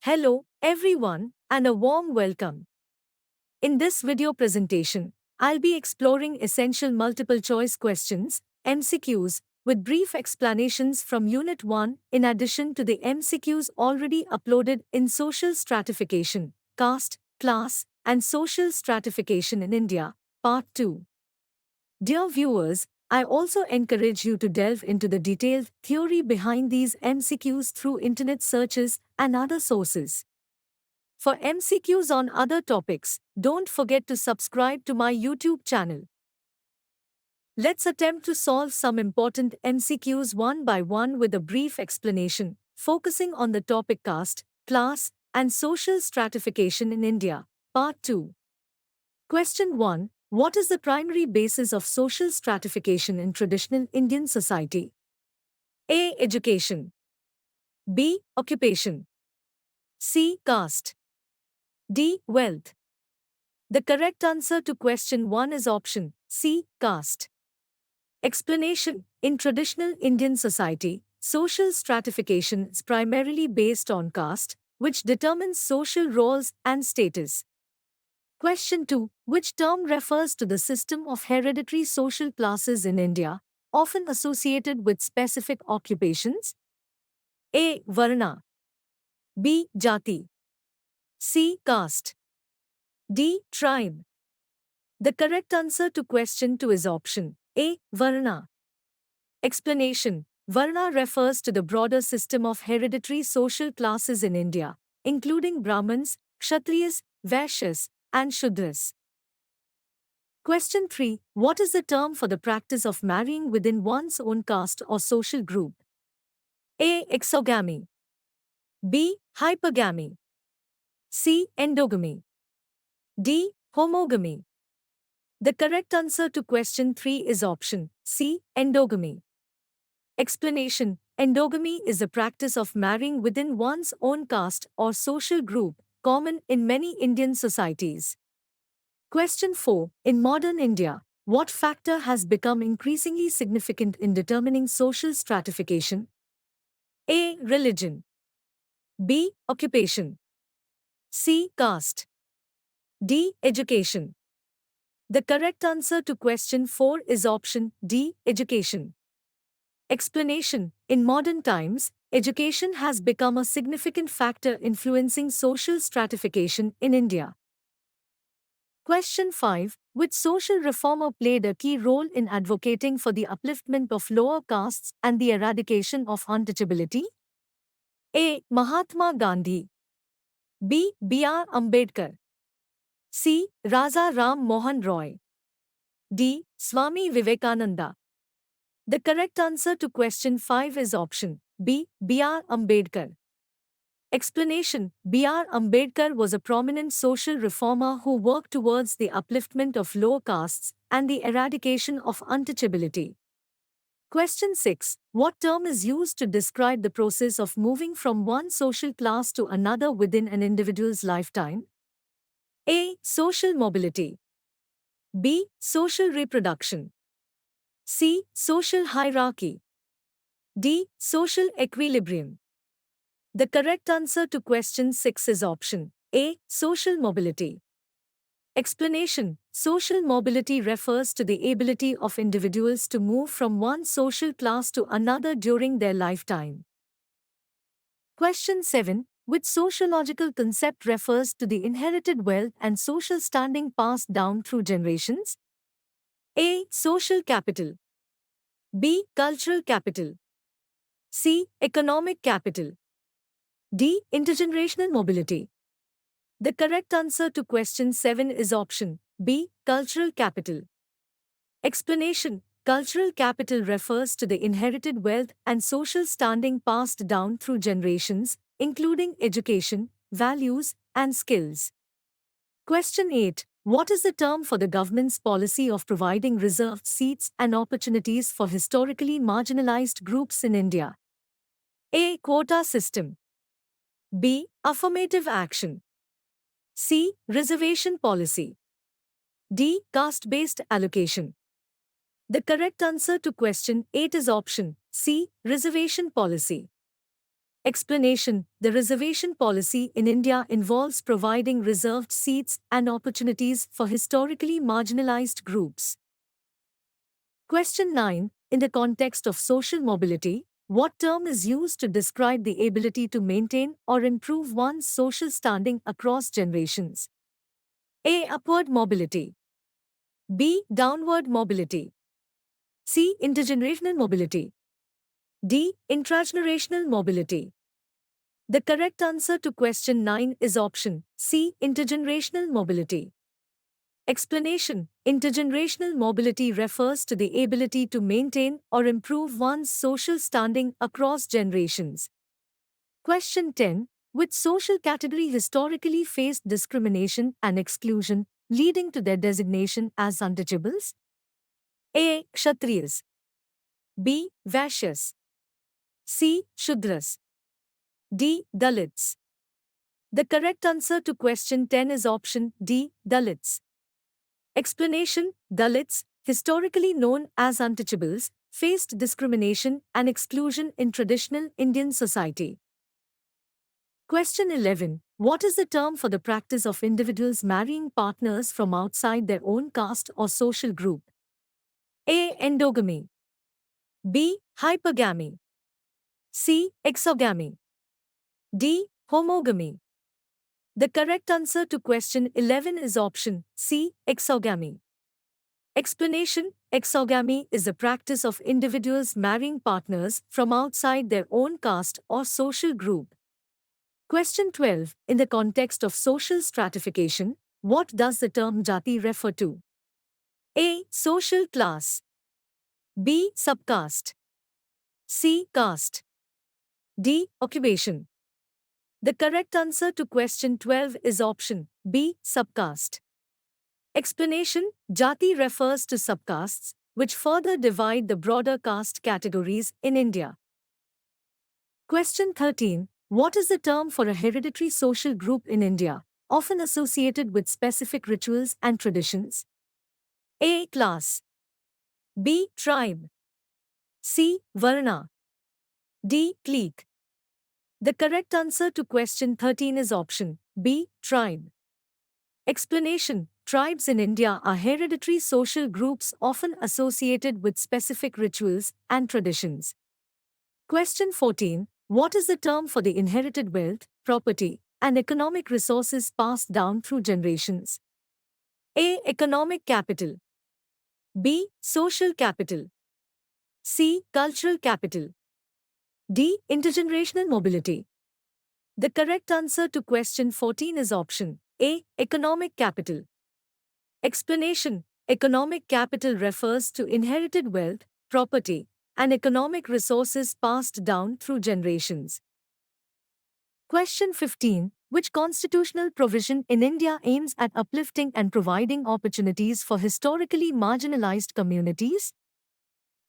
Hello, everyone, and a warm welcome. In this video presentation, I'll be exploring essential multiple choice questions, MCQs, with brief explanations from Unit 1 in addition to the MCQs already uploaded in Social Stratification, Caste, Class, and Social Stratification in India, Part-2. Dear viewers, I also encourage you to delve into the detailed theory behind these MCQs through internet searches and other sources. For MCQs on other topics, don't forget to subscribe to my YouTube channel. Let's attempt to solve some important MCQs one by one with a brief explanation, focusing on the topic caste, class, and social stratification in India. Part 2. Question 1. What is the primary basis of social stratification in traditional Indian society? A. Education. B. Occupation. C. Caste. D. Wealth. The correct answer to question 1 is option C. Caste. Explanation. In traditional Indian society, social stratification is primarily based on caste, which determines social roles and status. Question 2. Which term refers to the system of hereditary social classes in India, often associated with specific occupations? A. Varna. B. Jati. C. Caste. D. Tribe. The correct answer to question 2 is option A. Varna. Explanation. Varna refers to the broader system of hereditary social classes in India, including Brahmins, Kshatriyas, Vaishyas, and Shudras. Question 3. What is the term for the practice of marrying within one's own caste or social group? A. Exogamy. B. Hypergamy. C. Endogamy. D. Homogamy. The correct answer to question 3 is option C. Endogamy. Explanation. Endogamy is the practice of marrying within one's own caste or social group, common in many Indian societies. Question 4. In modern India, what factor has become increasingly significant in determining social stratification? A. Religion. B. Occupation. C. Caste. D. Education. The correct answer to question 4 is option D. Education. Explanation. In modern times, education has become a significant factor influencing social stratification in India. Question 5. Which social reformer played a key role in advocating for the upliftment of lower castes and the eradication of untouchability? A. Mahatma Gandhi. B. B.R. Ambedkar. C. Raja Ram Mohan Roy. D. Swami Vivekananda. The correct answer to question 5 is option B. B.R. Ambedkar. Explanation. B.R. Ambedkar was a prominent social reformer who worked towards the upliftment of lower castes and the eradication of untouchability. Question 6. What term is used to describe the process of moving from one social class to another within an individual's lifetime? A. Social mobility. B. Social reproduction. C. Social hierarchy. D. Social equilibrium. The correct answer to question 6 is option A. Social mobility. Explanation. Social mobility refers to the ability of individuals to move from one social class to another during their lifetime. Question 7. Which sociological concept refers to the inherited wealth and social standing passed down through generations? A. Social capital. B. Cultural capital. C. Economic capital. D. Intergenerational mobility. The correct answer to question 7 is option B. Cultural capital. Explanation. Cultural capital refers to the inherited wealth and social standing passed down through generations, including education, values, and skills. Question 8. What is the term for the government's policy of providing reserved seats and opportunities for historically marginalized groups in India? A. Quota system. B. Affirmative action. C. Reservation policy. D. Caste-based allocation. The correct answer to question 8 is option C. Reservation policy. Explanation: the reservation policy in India involves providing reserved seats and opportunities for historically marginalized groups. Question 9. In the context of social mobility, what term is used to describe the ability to maintain or improve one's social standing across generations? A. Upward mobility. B. Downward mobility. C. Intergenerational mobility. D. Intragenerational mobility. The correct answer to question 9 is option C. Intergenerational mobility. Explanation: intergenerational mobility refers to the ability to maintain or improve one's social standing across generations. Question 10. Which social category historically faced discrimination and exclusion, leading to their designation as untouchables? A. Kshatriyas. B. Vaishyas. C. Shudras. D. Dalits. The correct answer to question 10 is option D. Dalits. Explanation: Dalits, historically known as untouchables, faced discrimination and exclusion in traditional Indian society. Question 11. What is the term for the practice of individuals marrying partners from outside their own caste or social group? A. Endogamy. B. Hypergamy. C. Exogamy. D. Homogamy. The correct answer to question 11 is option C. Exogamy. Explanation: exogamy is the practice of individuals marrying partners from outside their own caste or social group. Question 12. In the context of social stratification, what does the term jati refer to? A. Social class. B. Subcaste. C. Caste. D. Occupation. The correct answer to question 12 is option B. Subcaste. Explanation: jati refers to subcastes, which further divide the broader caste categories in India. Question 13. What is the term for a hereditary social group in India, often associated with specific rituals and traditions? A. Class. B. Tribe. C. Varna. D. Clique. The correct answer to question 13 is option B. Tribe. Explanation: tribes in India are hereditary social groups often associated with specific rituals and traditions. Question 14. What is the term for the inherited wealth, property, and economic resources passed down through generations? A. Economic capital. B. Social capital. C. Cultural capital. D. Intergenerational mobility. The correct answer to question 14 is option A. Economic capital. Explanation: economic capital refers to inherited wealth, property, and economic resources passed down through generations. Question 15. Which constitutional provision in India aims at uplifting and providing opportunities for historically marginalized communities?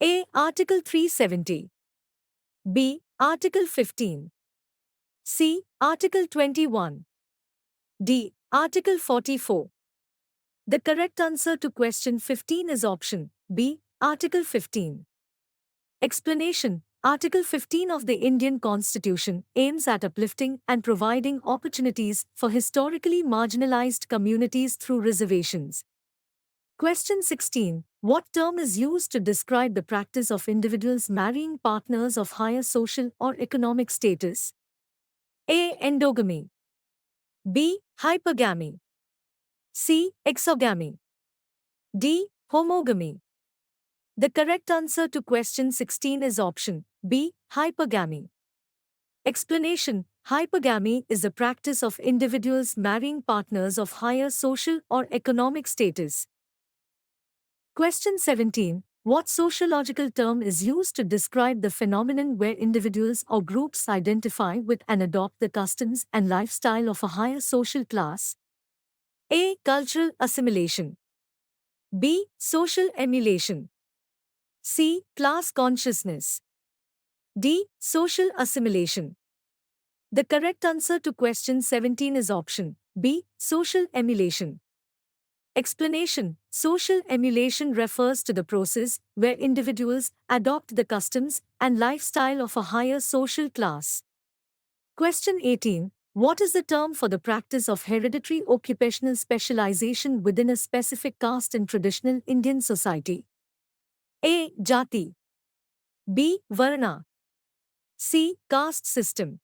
A. Article 370. B. Article 15. C. Article 21. D. Article 44. The correct answer to question 15 is option B. Article 15. Explanation: Article 15 of the Indian Constitution aims at uplifting and providing opportunities for historically marginalized communities through reservations. Question 16. What term is used to describe the practice of individuals marrying partners of higher social or economic status? A. Endogamy. B. Hypergamy. C. Exogamy. D. Homogamy. The correct answer to question 16 is option B. Hypergamy. Explanation: hypergamy is the practice of individuals marrying partners of higher social or economic status. Question 17. What sociological term is used to describe the phenomenon where individuals or groups identify with and adopt the customs and lifestyle of a higher social class? A. Cultural assimilation. B. Social emulation. C. Class consciousness. D. Social assimilation. The correct answer to question 17 is option B. Social emulation. Explanation: social emulation refers to the process where individuals adopt the customs and lifestyle of a higher social class. Question 18. What is the term for the practice of hereditary occupational specialization within a specific caste in traditional Indian society? A. Jati. B. Varna. C. Caste system.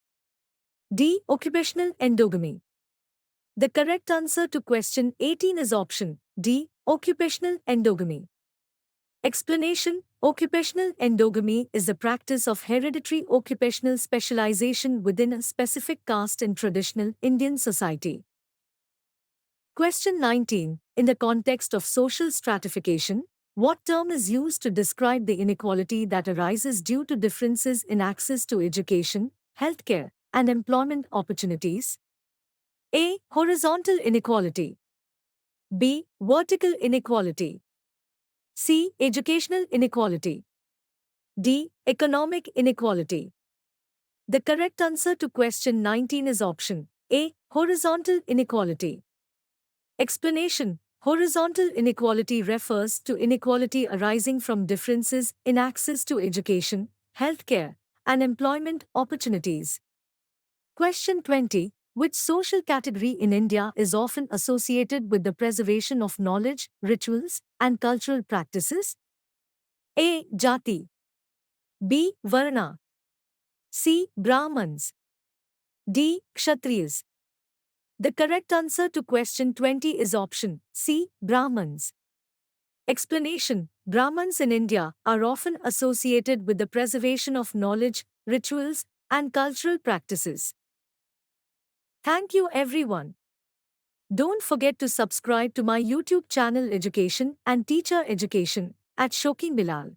D. Occupational endogamy. The correct answer to question 18 is option D. Occupational endogamy. Explanation: occupational endogamy is the practice of hereditary occupational specialization within a specific caste in traditional Indian society. Question 19. In the context of social stratification, what term is used to describe the inequality that arises due to differences in access to education, healthcare, and employment opportunities? A. Horizontal inequality. B. Vertical inequality. C. Educational inequality. D. Economic inequality. The correct answer to question 19 is option A. Horizontal inequality. Explanation: horizontal inequality refers to inequality arising from differences in access to education, healthcare, and employment opportunities. Question 20. Which social category in India is often associated with the preservation of knowledge, rituals, and cultural practices? A. Jati. B. Varna. C. Brahmans. D. Kshatriyas. The correct answer to question 20 is option C. Brahmans. Explanation: Brahmans in India are often associated with the preservation of knowledge, rituals, and cultural practices. Thank you everyone. Don't forget to subscribe to my YouTube channel Education and Teacher Education at Shoki Bilal.